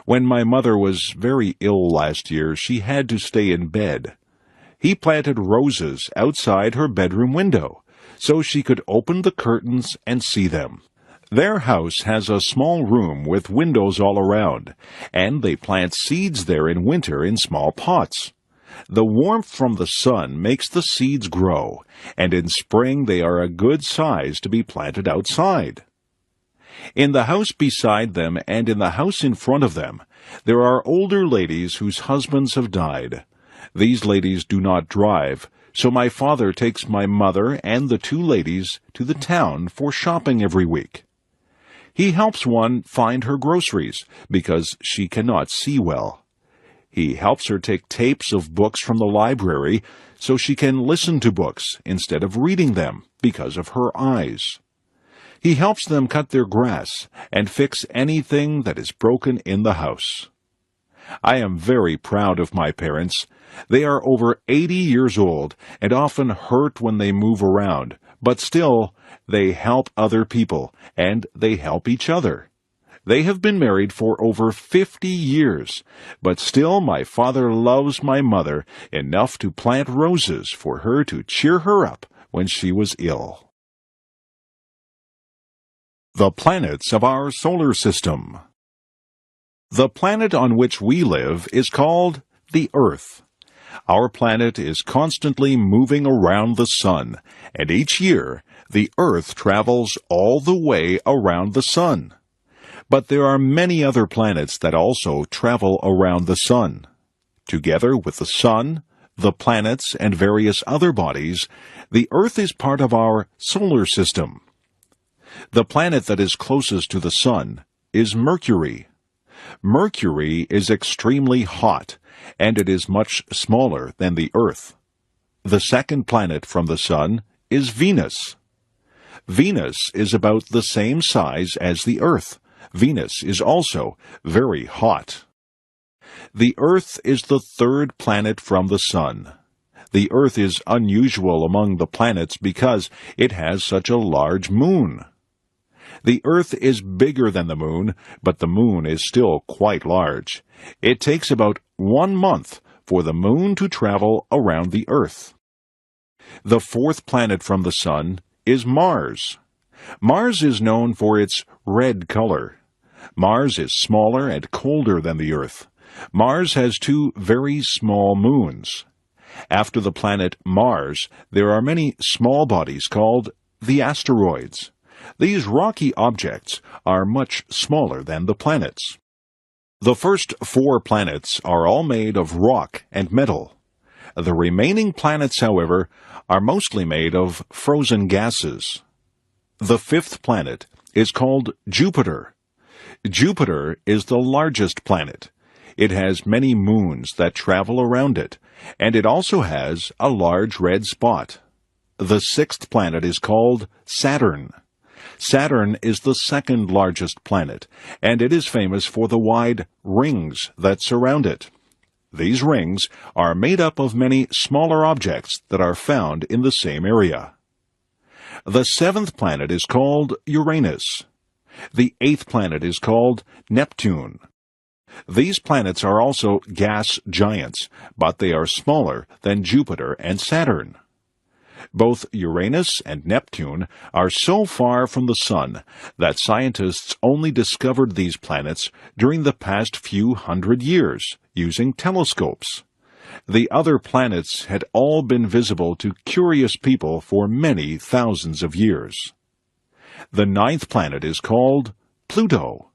When my mother was very ill last year, she had to stay in bed. He planted roses outside her bedroom window, so she could open the curtains and see them. Their house has a small room with windows all around, and they plant seeds there in winter in small pots. The warmth from the sun makes the seeds grow, and in spring they are a good size to be planted outside. In the house beside them and in the house in front of them, there are older ladies whose husbands have died. These ladies do not drive, so my father takes my mother and the two ladies to the town for shopping every week. He helps one find her groceries because she cannot see well. He helps her take tapes of books from the library so she can listen to books instead of reading them because of her eyes. He helps them cut their grass and fix anything that is broken in the house. I am very proud of my parents. They are over 80 years old and often hurt when they move around, but still, they help other people and they help each other. They have been married for over 50 years, but still my father loves my mother enough to plant roses for her to cheer her up when she was ill. The planets of our solar system. The planet on which we live is called the Earth. Our planet is constantly moving around the sun, and each year the Earth travels all the way around the sun. But there are many other planets that also travel around the sun. Together with the sun, the planets, and various other bodies, the Earth is part of our solar system. The planet that is closest to the sun is Mercury. Mercury is extremely hot, and it is much smaller than the Earth. The second planet from the sun is Venus. Venus is about the same size as the Earth. Venus is also very hot. The Earth is the third planet from the sun. The Earth is unusual among the planets because it has such a large moon. The Earth is bigger than the Moon, but the Moon is still quite large. It takes about 1 month for the Moon to travel around the Earth. The fourth planet from the Sun is Mars. Mars is known for its red color. Mars is smaller and colder than the Earth. Mars has 2 very small moons. After the planet Mars, there are many small bodies called the asteroids. These rocky objects are much smaller than the planets. The first 4 planets are all made of rock and metal. The remaining planets, however, are mostly made of frozen gases. The 5th planet is called Jupiter. Jupiter is the largest planet. It has many moons that travel around it, and it also has a large red spot. The 6th planet is called Saturn. Saturn is the 2nd largest planet, and it is famous for the wide rings that surround it. These rings are made up of many smaller objects that are found in the same area. The 7th planet is called Uranus. The 8th planet is called Neptune. These planets are also gas giants, but they are smaller than Jupiter and Saturn. Both Uranus and Neptune are so far from the Sun that scientists only discovered these planets during the past few hundred years using telescopes. The other planets had all been visible to curious people for many thousands of years. The 9th planet is called Pluto.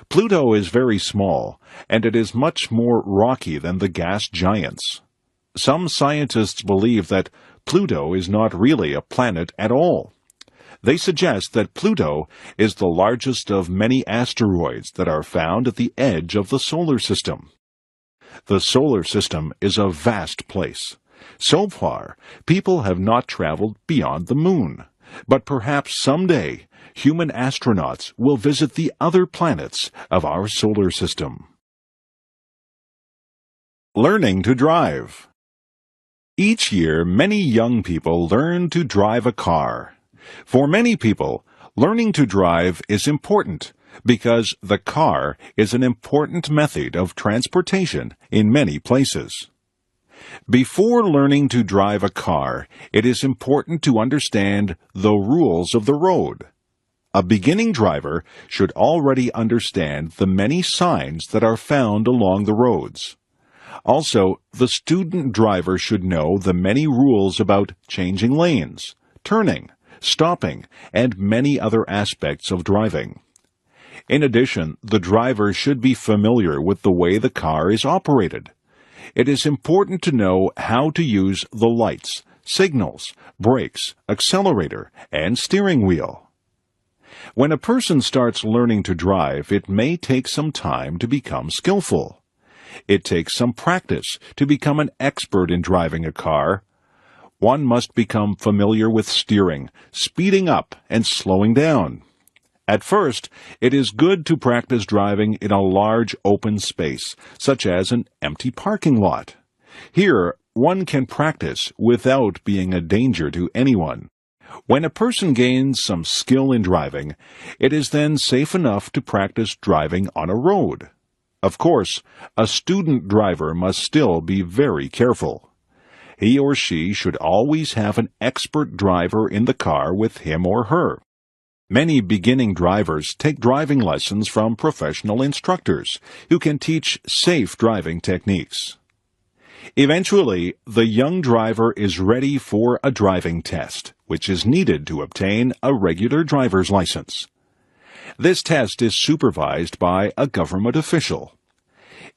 Pluto is very small, and it is much more rocky than the gas giants. Some scientists believe that Pluto is not really a planet at all. They suggest that Pluto is the largest of many asteroids that are found at the edge of the solar system. The solar system is a vast place. So far, people have not traveled beyond the Moon, but perhaps someday human astronauts will visit the other planets of our solar system. Learning to drive. Each year, many young people learn to drive a car. For many people, learning to drive is important because the car is an important method of transportation in many places. Before learning to drive a car, it is important to understand the rules of the road. A beginning driver should already understand the many signs that are found along the roads. Also, the student driver should know the many rules about changing lanes, turning, stopping, and many other aspects of driving. In addition, the driver should be familiar with the way the car is operated. It is important to know how to use the lights, signals, brakes, accelerator, and steering wheel. When a person starts learning to drive, it may take some time to become skillful. It takes some practice to become an expert in driving a car. One must become familiar with steering, speeding up, and slowing down. At first, it is good to practice driving in a large open space, such as an empty parking lot. Here, one can practice without being a danger to anyone. When a person gains some skill in driving, it is then safe enough to practice driving on a road. Of course, a student driver must still be very careful. He or she should always have an expert driver in the car with him or her. Many beginning drivers take driving lessons from professional instructors who can teach safe driving techniques. Eventually, the young driver is ready for a driving test, which is needed to obtain a regular driver's license. This test is supervised by a government official.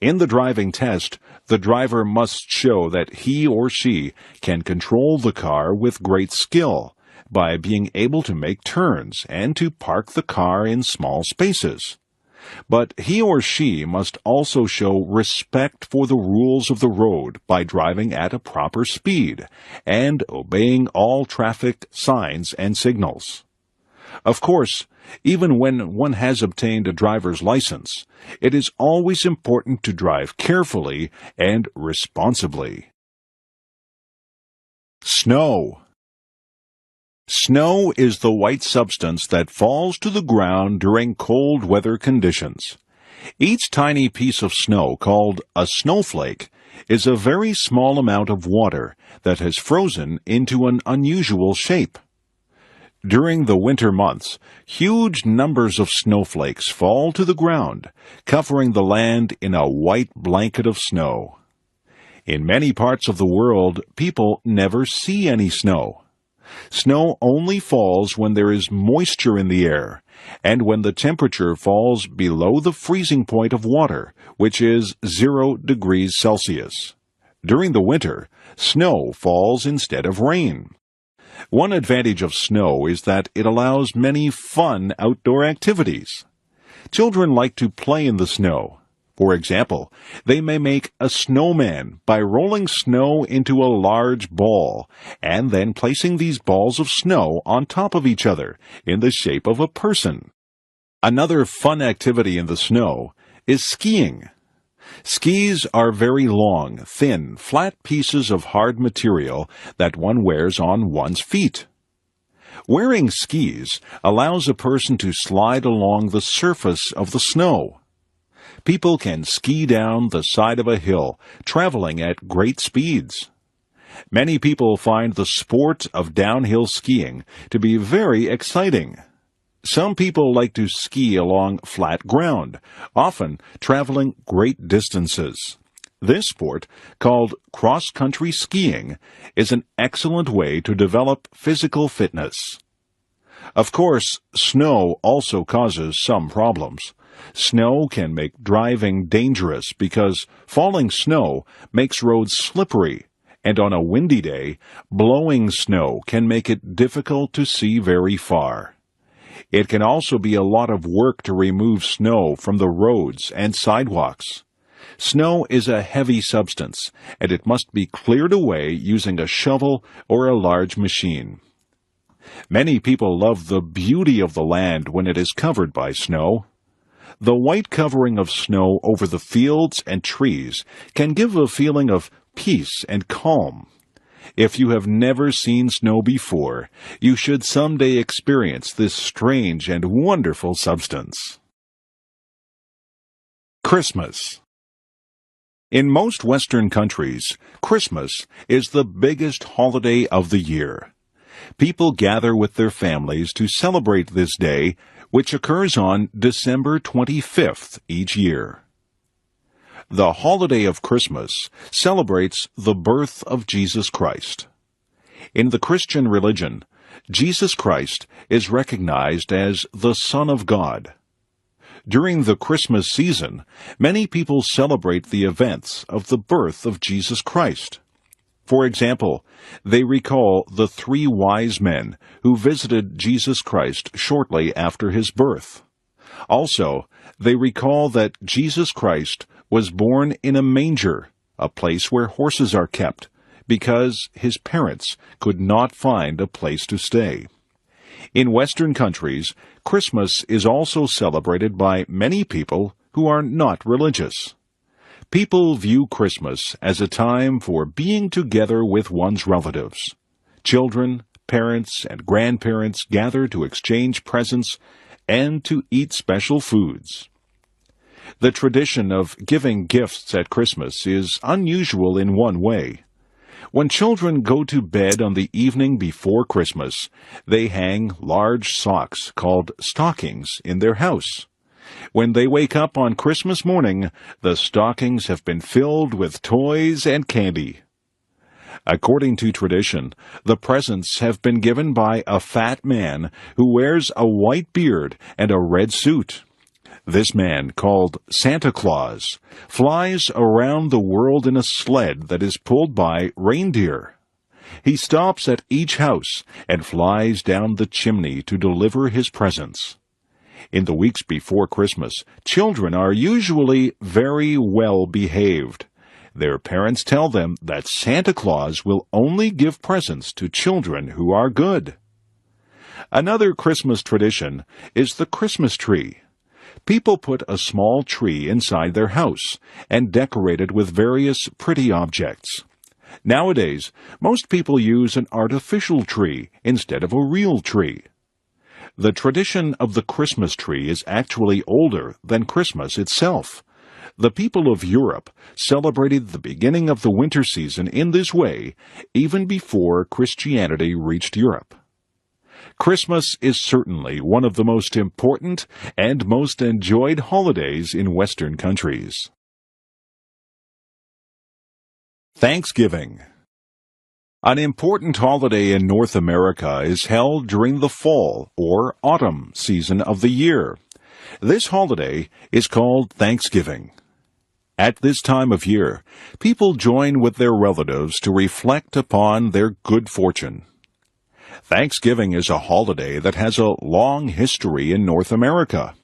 In the driving test, the driver must show that he or she can control the car with great skill by being able to make turns and to park the car in small spaces. But he or she must also show respect for the rules of the road by driving at a proper speed and obeying all traffic signs and signals. Of course, even when one has obtained a driver's license, it is always important to drive carefully and responsibly. Snow. Snow is the white substance that falls to the ground during cold weather conditions. Each tiny piece of snow, called a snowflake, is a very small amount of water that has frozen into an unusual shape. During the winter months, huge numbers of snowflakes fall to the ground, covering the land in a white blanket of snow. In many parts of the world, people never see any snow. Snow only falls when there is moisture in the air, and when the temperature falls below the freezing point of water, which is 0 degrees Celsius. During the winter, snow falls instead of rain. One advantage of snow is that it allows many fun outdoor activities. Children like to play in the snow. For example, they may make a snowman by rolling snow into a large ball and then placing these balls of snow on top of each other in the shape of a person. Another fun activity in the snow is skiing. Skis are very long, thin, flat pieces of hard material that one wears on one's feet. Wearing skis allows a person to slide along the surface of the snow. People can ski down the side of a hill, traveling at great speeds. Many people find the sport of downhill skiing to be very exciting. Some people like to ski along flat ground, often traveling great distances. This sport, called cross-country skiing, is an excellent way to develop physical fitness. Of course, snow also causes some problems. Snow can make driving dangerous because falling snow makes roads slippery, and on a windy day, blowing snow can make it difficult to see very far. It can also be a lot of work to remove snow from the roads and sidewalks. Snow is a heavy substance, and it must be cleared away using a shovel or a large machine. Many people love the beauty of the land when it is covered by snow. The white covering of snow over the fields and trees can give a feeling of peace and calm. If you have never seen snow before, you should someday experience this strange and wonderful substance. Christmas. In most Western countries, Christmas is the biggest holiday of the year. People gather with their families to celebrate this day, which occurs on December 25th each year. The holiday of Christmas celebrates the birth of Jesus Christ. In the Christian religion, Jesus Christ is recognized as the Son of God. During the Christmas season, many people celebrate the events of the birth of Jesus Christ. For example, they recall the 3 wise men who visited Jesus Christ shortly after his birth. Also, they recall that Jesus Christ was born in a manger, a place where horses are kept, because his parents could not find a place to stay. In Western countries, Christmas is also celebrated by many people who are not religious. People view Christmas as a time for being together with one's relatives. Children, parents, and grandparents gather to exchange presents and to eat special foods. The tradition of giving gifts at Christmas is unusual in one way. When children go to bed on the evening before Christmas, they hang large socks called stockings in their house. When they wake up on Christmas morning, the stockings have been filled with toys and candy. According to tradition, the presents have been given by a fat man who wears a white beard and a red suit. This man, called Santa Claus, flies around the world in a sled that is pulled by reindeer. He stops at each house and flies down the chimney to deliver his presents. In the weeks before Christmas, children are usually very well behaved. Their parents tell them that Santa Claus will only give presents to children who are good. Another Christmas tradition is the Christmas tree. People put a small tree inside their house and decorate it with various pretty objects. Nowadays, most people use an artificial tree instead of a real tree. The tradition of the Christmas tree is actually older than Christmas itself. The people of Europe celebrated the beginning of the winter season in this way even before Christianity reached Europe. Christmas is certainly one of the most important and most enjoyed holidays in Western countries. Thanksgiving. An important holiday in North America is held during the fall or autumn season of the year. This holiday is called Thanksgiving. At this time of year, people join with their relatives to reflect upon their good fortune. Thanksgiving is a holiday that has a long history in North America.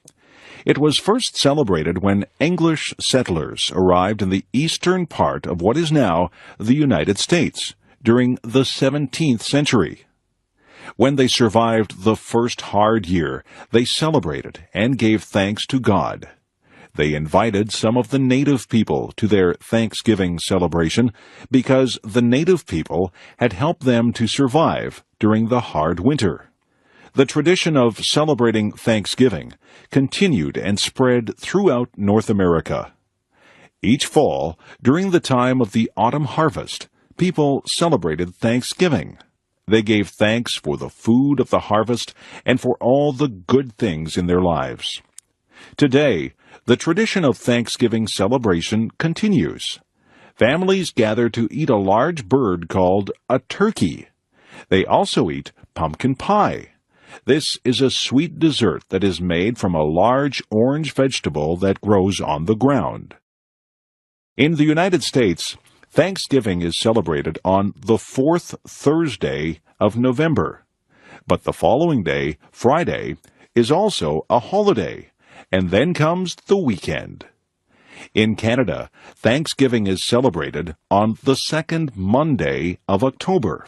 It was first celebrated when English settlers arrived in the eastern part of what is now the United States during the 17th century. When they survived the first hard year, they celebrated and gave thanks to God. They invited some of the native people to their Thanksgiving celebration because the native people had helped them to survive during the hard winter. The tradition of celebrating Thanksgiving continued and spread throughout North America. Each fall, during the time of the autumn harvest, people celebrated Thanksgiving. They gave thanks for the food of the harvest and for all the good things in their lives. Today, the tradition of Thanksgiving celebration continues. Families gather to eat a large bird called a turkey. They also eat pumpkin pie. This is a sweet dessert that is made from a large orange vegetable that grows on the ground. In the United States, Thanksgiving is celebrated on the fourth Thursday of November. But the following day, Friday, is also a holiday, and then comes the weekend. In Canada, Thanksgiving is celebrated on the second Monday of October.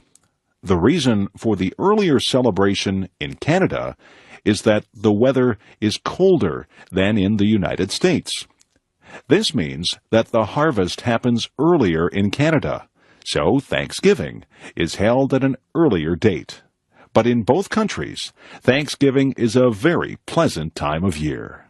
The reason for the earlier celebration in Canada is that the weather is colder than in the United States. This means that the harvest happens earlier in Canada, so Thanksgiving is held at an earlier date. But in both countries, Thanksgiving is a very pleasant time of year.